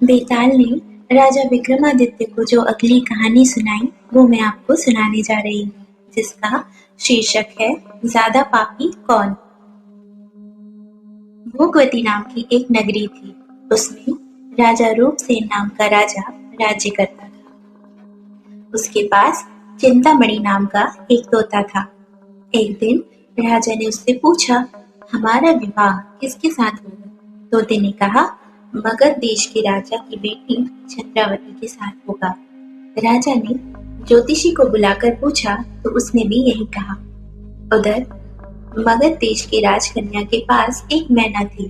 बेताल ने राजा विक्रमादित्य को जो अगली कहानी सुनाई वो मैं आपको सुनाने जा रही हूँ, जिसका शीर्षक है ज्यादा पापी कौन। भोगवती नाम की एक नगरी थी। उसमें राजा रूपसेन नाम का राजा राज्य करता था। उसके पास चिंतामणि नाम का एक तोता था। एक दिन राजा ने उससे पूछा, हमारा विवाह किसके साथ होगा? तोते ने कहा, मगध देश के राजा की बेटी चंद्रावती के साथ होगा। राजा ने ज्योतिषी को बुलाकर पूछा तो उसने भी यही कहा। उधर मगध देश की राजकन्या के पास एक मैना थी।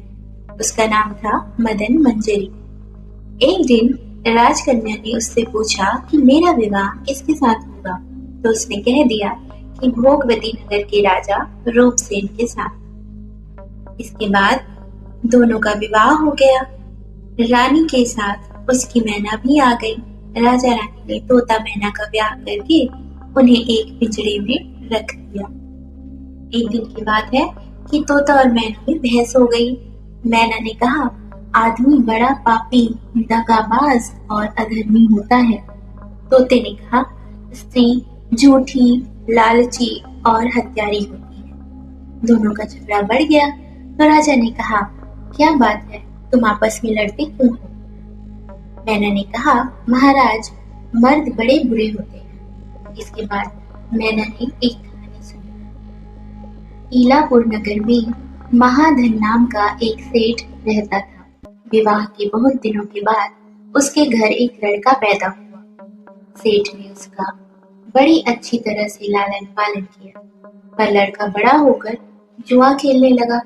उसका नाम था मदन मंजरी। एक दिन राजकन्या ने उससे पूछा कि मेरा विवाह किसके साथ होगा, तो उसने कह दिया कि भोगवती नगर के राजा रूपसेन के साथ। इसके बाद दोनों का विवाह हो गया। रानी के साथ उसकी मैना भी आ गई। राजा रानी ने तोता मैना का ब्याह करके उन्हें एक पिंजरे में रख दिया। एक दिन की बात है कि तोता और मैना में बहस हो गई। मैना ने कहा, आदमी बड़ा पापी, दगाबाज और अधर्मी होता है। तोते ने कहा, स्त्री झूठी, लालची और हत्यारी होती है। दोनों का झगड़ा बढ़ गया तो राजा ने कहा, क्या बात है, तुम आपस में लड़ते क्यों हो? मैना ने कहा, महाराज, मर्द बड़े बुरे होते हैं। इसके बाद मैना ने एक कहानी सुनी। ईलापुर नगर में महाधन नाम का एक सेठ रहता था। विवाह के बहुत दिनों के बाद उसके घर एक लड़का पैदा हुआ। सेठ ने उसका बड़ी अच्छी तरह से लालन पालन किया, पर लड़का बड़ा होकर जुआ खेलने लगा।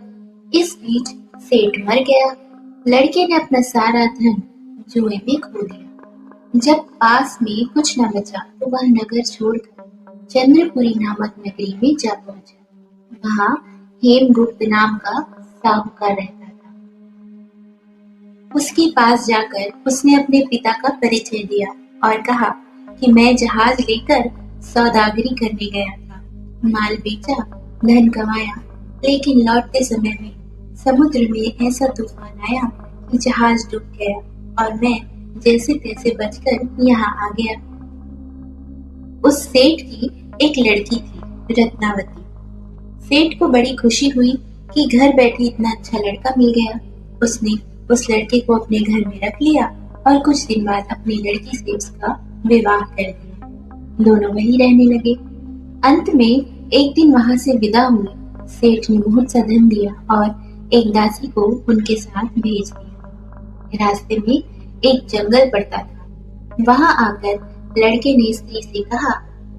इस बीच सेठ मर गया। लड़के ने अपना सारा धन जुए में खो दिया। जब पास में कुछ न बचा तो वह नगर छोड़कर चंद्रपुरी नामक नगरी में जा पहुंचा। वहां हेमगुप्त नाम का साहूकार रहता था। उसके पास जाकर उसने अपने पिता का परिचय दिया और कहा कि मैं जहाज लेकर सौदागरी करने गया था। माल बेचा, धन कमाया, लेकिन लौटते समय में समुद्र में ऐसा तूफान आया कि जहाज डूब गया और मैं जैसे तैसे बचकर यहाँ आ गया। उस सेठ की एक लड़की थी, रत्नावती। सेठ को बड़ी खुशी हुई कि घर बैठे इतना अच्छा लड़का मिल गया। उसने उस लड़के को अपने घर में रख लिया और कुछ दिन बाद अपनी लड़की से उसका विवाह कर दिया। दोनों वहीं रहने लगे। अंत में एक दिन वहां से विदा हुए। सेठ ने बहुत सा धन दिया और एक दासी को उनके साथ भेज दिया। रास्ते में एक जंगल पड़ता था। वहां आकर लड़के ने स्त्री से कहा,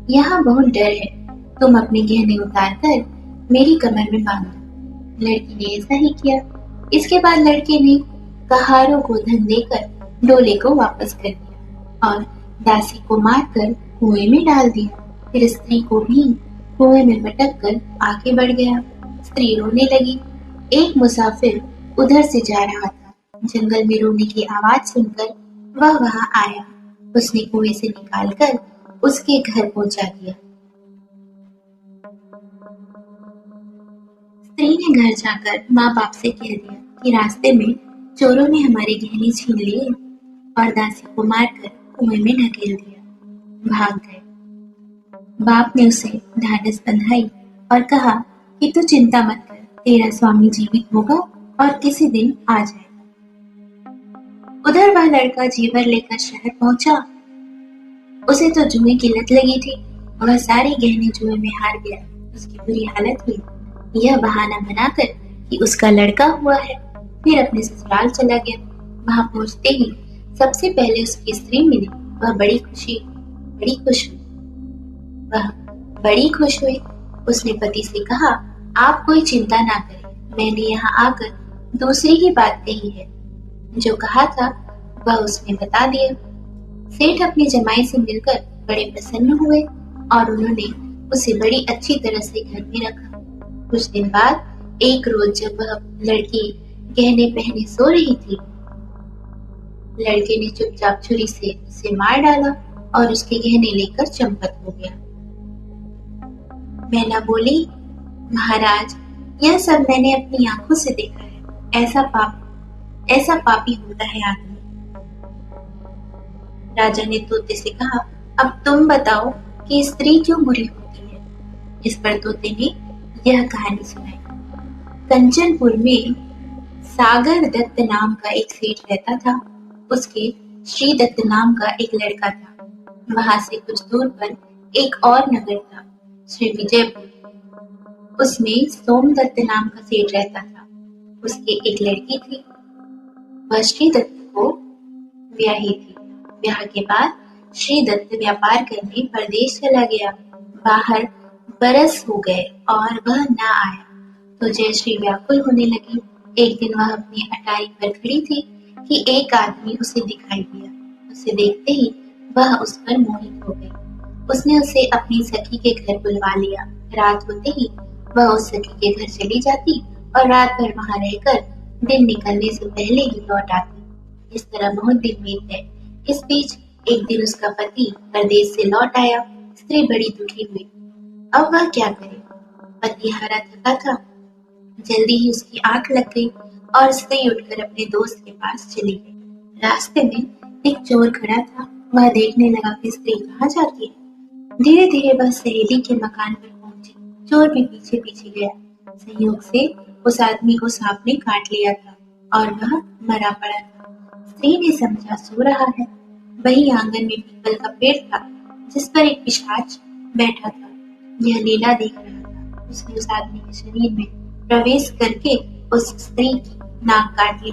यहाँ बहुत डर है, तुम अपने गहने उतार कर मेरी कमर में बांध दो। लड़की ने ऐसा ही किया। इसके बाद लड़के ने कहारों को धन देकर डोले को वापस कर दिया और दासी को मारकर कुएं में डाल दिया। फिर स्त्री को भी कुएं में पटक कर आगे बढ़ गया। स्त्री रोने लगी। एक मुसाफिर उधर से जा रहा था। जंगल में रोने की आवाज सुनकर वह वहां आया। उसने कुएं से निकालकर उसके घर पहुंचा दिया। स्त्री ने घर जाकर माँ बाप से कह दिया कि रास्ते में चोरों ने हमारे गहने छीन लिए और दासी को मारकर कुएं में ढकेल दिया। भाग गए। बाप ने उसे ढाढ़स बंधाई और कहा कि तू चिंता मत कर, तेरा स्वामी जीवित होगा और किसी दिन आ जाएगा। उधर वह लड़का जीवर लेकर शहर पहुंचा। उसे तो जुए की लत लगी थी। वह सारे गहने जुए में हार गया। उसकी बुरी हालत हुई। यह बहाना बनाकर कि उसका लड़का हुआ है, फिर अपने ससुराल चला गया। वहां पहुंचते ही सबसे पहले उसकी स्त्री मिली। वह बड़ी खुश हुई। उसने पति से कहा, आप कोई चिंता ना करें, मैंने यहाँ आकर दूसरी ही बात कही है। जो कहा था वह उसने बता दिया। सेठ अपनी जमाई से मिलकर बड़े प्रसन्न हुए और उन्होंने उसे बड़ी अच्छी तरह से घर में रखा। कुछ दिन बाद एक रोज जब वह लड़की गहने पहने सो रही थी, लड़के ने चुपचाप छुरी से उसे मार डाला और उसके गहने लेकर चंपत हो गया। मैना बोली, महाराज, यह सब मैंने अपनी आंखों से देखा है। ऐसा पापी होता है आदमी। राजा ने तोते से कहा, अब तुम बताओ कि स्त्री क्यों बुरी होती है। इस पर तोते ने यह कहानी सुनाई। कंचनपुर में सागर दत्त नाम का एक सेठ रहता था। उसके श्री दत्त नाम का एक लड़का था। वहां से कुछ दूर पर एक और नगर था, श्री विजयपुर। उसमें सोमदत्त नाम का सेठ रहता था। उसकी एक लड़की थी। वह श्री दत्त को ब्याही थी। ब्याह के बाद श्री दत्त व्यापार करने परदेश चला गया। बाहर बरस हो गए और वह न आया तो जयश्री व्याकुल होने लगी। एक दिन वह अपनी अटारी पर खड़ी थी कि एक आदमी उसे दिखाई दिया। उसे देखते ही वह उस पर मोहित हो गई। उसने उसे अपनी सखी के घर बुलवा लिया। रात होते ही वह उस सखी के घर चली जाती और रात भर वहां रहकर दिन निकलने से पहले ही लौट आती। इस तरह बहुत दिन बीत गए। इस बीच एक दिन उसका पति परदेश से लौट आया। स्त्री बड़ी दुखी हुई। अब वह क्या करे। पति हारा थका था। जल्दी ही उसकी आंख लग गई और स्त्री उठकर अपने दोस्त के पास चली गई। रास्ते में एक चोर खड़ा था। वह देखने लगा कि स्त्री कहाँ जाती है। धीरे धीरे वह सहेली के मकान पर पहुंची। चोर भी पीछे पीछे गया। संयोग से उस आदमी को सांप ने काट लिया था और वह मरा पड़ा था। स्त्री ने समझा सो रहा है। वही आंगन में पीपल का पेड़ था जिस पर एक पिशाच बैठा था। यह लीला देख रहा था। उसने उस आदमी के शरीर में प्रवेश करके उस स्त्री की नाक काट ली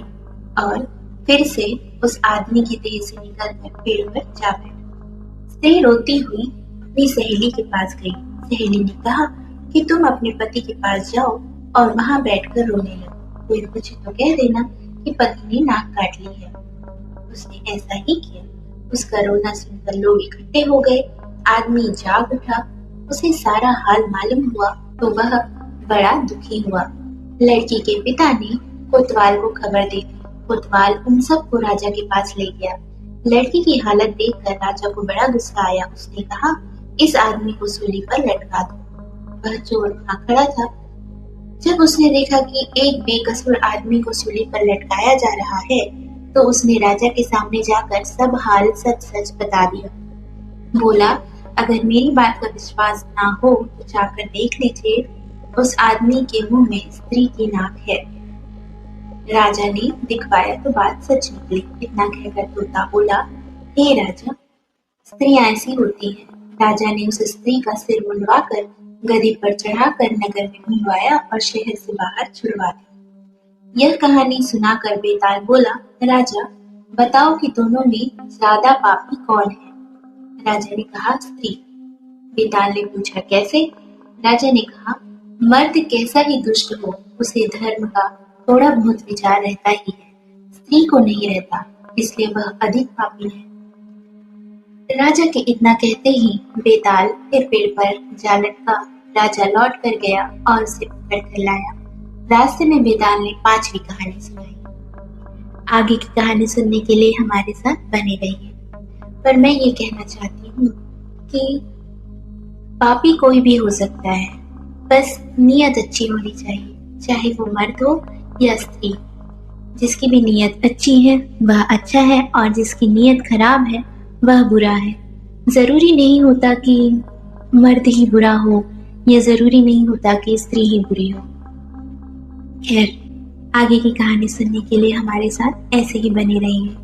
और फिर से उस आदमी की देह से निकलकर पेड़ पर जा बैठा। स्त्री रोती हुई अपनी सहेली के पास गई। सहेली ने कहा कि तुम अपने पति के पास जाओ और वहां बैठकर रोने लगो। कोई पूछे तो कह देना कि पति ने नाक काट ली है। उसने ऐसा ही किया। उसका रोना सुनकर लोग इकट्ठे हो गए। आदमी जाग उठा। उसे सारा हाल मालूम हुआ तो वह बड़ा दुखी हुआ। लड़की के पिता ने कोतवाल को खबर दे दी। कोतवाल उन सबको राजा के पास ले गया। लड़की की हालत देखकर राजा को बड़ा गुस्सा आया। उसने कहा, इस आदमी को सूली पर लटका दो। वह चोर वहां खड़ा था। जब उसने देखा कि एक बेकसूर आदमी को सूली पर लटकाया जा रहा है तो उसने राजा के सामने जाकर सब हाल सच सच बता दिया। बोला, अगर मेरी बात का विश्वास ना हो तो जाकर देख लीजिए, उस आदमी के मुंह में स्त्री की नाक है। राजा ने दिखवाया तो बात सच निकली। इतना कहकर तोता बोला, हे राजा, स्त्रियां ऐसी होती हैं। राजा ने उस स्त्री का सिर मुंडवाकर गदी पर चढ़ाकर नगर में घुमवाया और शहर से बाहर छुड़वा दिया। यह कहानी सुनाकर बेताल बोला, राजा बताओ कि दोनों में ज्यादा पापी कौन है। राजा ने कहा, स्त्री। बेताल ने पूछा, कैसे। राजा ने कहा, मर्द कैसा ही दुष्ट हो उसे धर्म का थोड़ा बहुत विचार रहता ही है, स्त्री को नहीं रहता, इसलिए वह अधिक पापी है। राजा के इतना कहते ही बेताल फिर पेड़ पर जा लटका। राजा लौट कर गया और उसे पकड़ कर लाया। रास्ते में बेताल ने 5वीं कहानी सुनाई। आगे की कहानी सुनने के लिए हमारे साथ बने रहिए। पर मैं ये कहना चाहती हूँ कि पापी कोई भी हो सकता है, बस नीयत अच्छी होनी चाहिए, चाहे वो मर्द हो या स्त्री। जिसकी भी नीयत अच्छी है वह अच्छा है और जिसकी नीयत खराब है वह बुरा है। जरूरी नहीं होता कि मर्द ही बुरा हो या जरूरी नहीं होता कि स्त्री ही बुरी हो। खैर, आगे की कहानी सुनने के लिए हमारे साथ ऐसे ही बने रहिए।